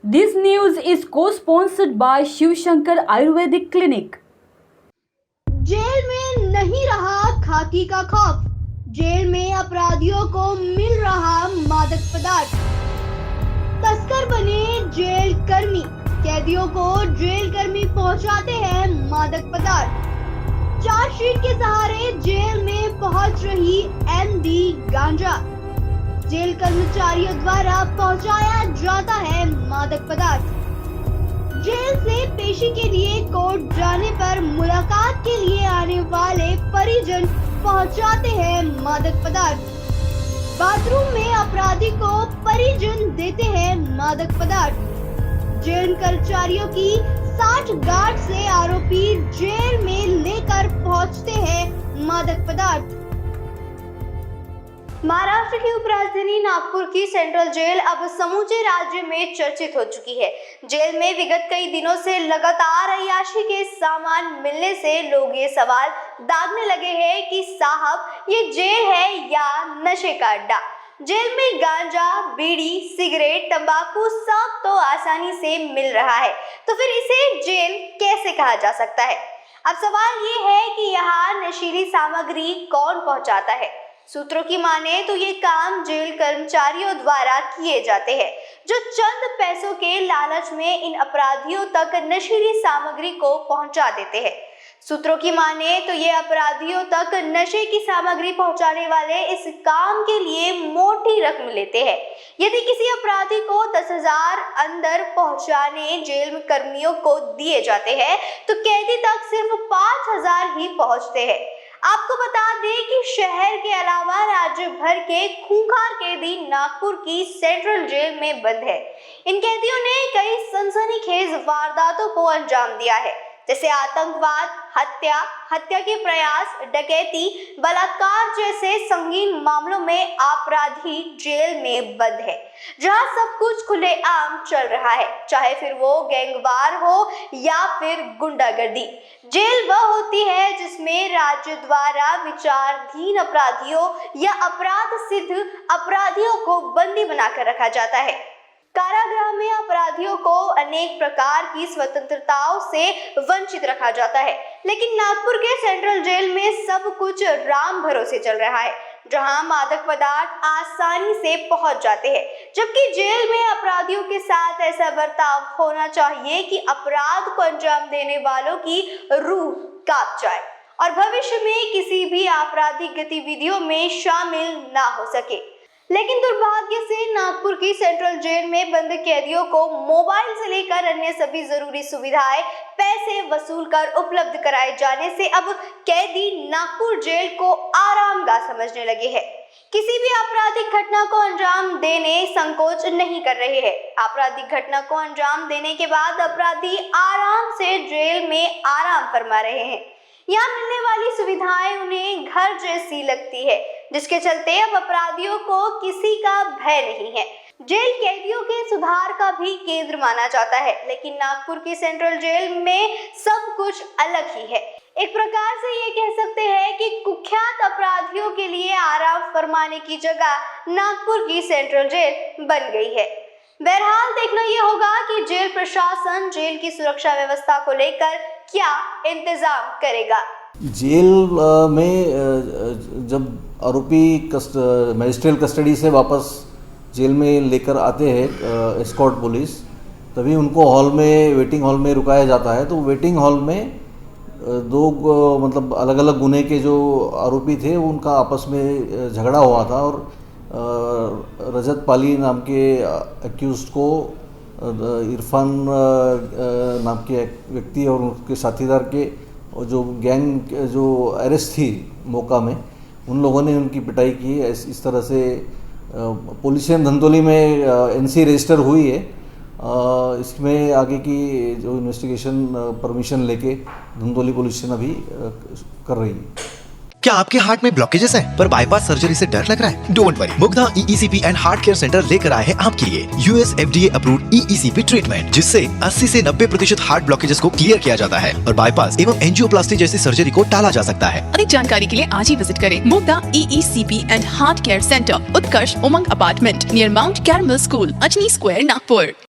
This news is co-sponsored by Shiv Shankar Ayurvedic Clinic. Jail में नहीं रहा खाकी का खौफ, जेल में अपराधियों को मिल रहा मादक पदार्थ। तस्कर बने जेल कर्मी, कैदियों को जेल कर्मी पहुंचाते हैं मादक पदार्थ। चार्जशीट के सहारे जेल में पहुंच रही एमडी गांजा, जेल कर्मचारियों द्वारा पहुंचाया जाता है मादक पदार्थ। जेल से पेशी के लिए कोर्ट जाने पर मुलाकात के लिए आने वाले परिजन पहुंचाते हैं मादक पदार्थ। बाथरूम में अपराधी को परिजन देते हैं मादक पदार्थ। जेल कर्मचारियों की 60 गार्ड से आरोपी जेल में लेकर पहुंचते हैं मादक पदार्थ। महाराष्ट्र की उपराजधानी नागपुर की सेंट्रल जेल अब समूचे राज्य में चर्चित हो चुकी है। जेल में विगत कई दिनों से लगातार अय्याशी के सामान मिलने से लोग ये सवाल दागने लगे हैं कि साहब ये जेल है या नशे का अड्डा। जेल में गांजा, बीड़ी, सिगरेट, तंबाकू सब तो आसानी से मिल रहा है, तो फिर इसे जेल कैसे कहा जा सकता है? अब सवाल ये है कि यहाँ नशीली सामग्री कौन पहुँचाता है? सूत्रों की माने तो ये काम जेल कर्मचारियों द्वारा किए जाते हैं, जो चंद पैसों के लालच में इन अपराधियों तक नशीली सामग्री को पहुंचा देते हैं। सूत्रों की माने तो ये अपराधियों तक नशे की सामग्री पहुंचाने वाले इस काम के लिए मोटी रकम लेते हैं। यदि किसी अपराधी को 10,000 अंदर पहुंचाने जेल कर्मियों को दिए जाते हैं, तो कैदी तक सिर्फ 5,000 ही पहुंचते हैं। आपको बता दें कि शहर के अलावा राज्य भर के खूंखार कैदी नागपुर की सेंट्रल जेल में बंद है। इन कैदियों ने कई सनसनीखेज वारदातों को अंजाम दिया है, जैसे आतंकवाद, हत्या के प्रयास, डकैती, बलात्कार जैसे संगीन मामलों में अपराधी जेल में बंद है, जहां सब कुछ खुलेआम चल रहा है, चाहे फिर वो गैंगवार हो या फिर गुंडागर्दी। जेल वह होती है जिसमें राज्य द्वारा विचाराधीन अपराधियों या अपराध सिद्ध अपराधियों को बंदी बनाकर रखा जाता है। कारागृह में अपराधियों को अनेक प्रकार की स्वतंत्रताओं से वंचित रखा जाता है, लेकिन नागपुर के सेंट्रल जेल में सब कुछ राम भरोसे चल रहा है, जहां मादक पदार्थ आसानी से पहुंच जाते हैं, जबकि जेल में अपराधियों के साथ ऐसा बर्ताव होना चाहिए कि अपराध को अंजाम देने वालों की रूह कांप जाए और भविष्य में किसी भी आपराधिक गतिविधियों में शामिल ना हो सके। लेकिन दुर्भाग्य से नागपुर की सेंट्रल जेल में बंद कैदियों को मोबाइल से लेकर अन्य सभी जरूरी सुविधाएं पैसे वसूल कर उपलब्ध कराए जाने से अब कैदी नागपुर जेल को आरामगाह समझने लगे हैं। किसी भी आपराधिक घटना को अंजाम देने संकोच नहीं कर रहे हैं। आपराधिक घटना को अंजाम देने के बाद अपराधी आराम से जेल में आराम फरमा रहे हैं। यहाँ मिलने वाली सुविधाएं उन्हें घर जैसी लगती है, जिसके चलते अब अपराधियों को किसी का भय नहीं है। जेल कैदियों के सुधार का भी केंद्र माना जाता है, लेकिन नागपुर की सेंट्रल जेल में सब कुछ अलग ही है। एक प्रकार से ये कह सकते हैं कि कुख्यात अपराधियों के लिए आराम फरमाने की जगह नागपुर की सेंट्रल जेल बन गई है। बहरहाल देखना ये होगा कि जेल प्रशासन जेल की सुरक्षा व्यवस्था को लेकर क्या इंतजाम करेगा। जेल में जब आरोपी मजिस्ट्रियल कस्टडी से वापस जेल में लेकर आते हैं एस्कॉर्ट पुलिस, तभी उनको हॉल में, वेटिंग हॉल में रुकाया जाता है। तो वेटिंग हॉल में दो मतलब अलग अलग गुने के जो आरोपी थे उनका आपस में झगड़ा हुआ था और रजत पाली नाम के एक्यूज्ड को इरफान नाम के व्यक्ति और उनके साथीदार के जो गैंग जो अरेस्ट थी मौका में, उन लोगों ने उनकी पिटाई की। इस तरह से पुलिस धंधोली में एनसी रजिस्टर हुई है। इसमें आगे की जो इन्वेस्टिगेशन परमिशन लेके धंधोली पुलिस स्टेशन अभी कर रही है। क्या आपके हार्ट में ब्लॉकेजेस हैं पर बाईपास सर्जरी से डर लग रहा है? Don't worry, Mugdha EECP and heart care centre लेकर आए हैं आपके लिए US FDA approved EECP treatment, जिससे 80 से 90% हार्ट ब्लॉकेजेस को क्लियर किया जाता है और बाईपास एवं एंजियोप्लास्टी जैसी सर्जरी को टाला जा सकता है। अधिक जानकारी के लिए आज ही विजिट करें Mugdha EECP and heart care centre, Utkarsh Umang apartment near mount caramel school, Ajni square, Nagpur.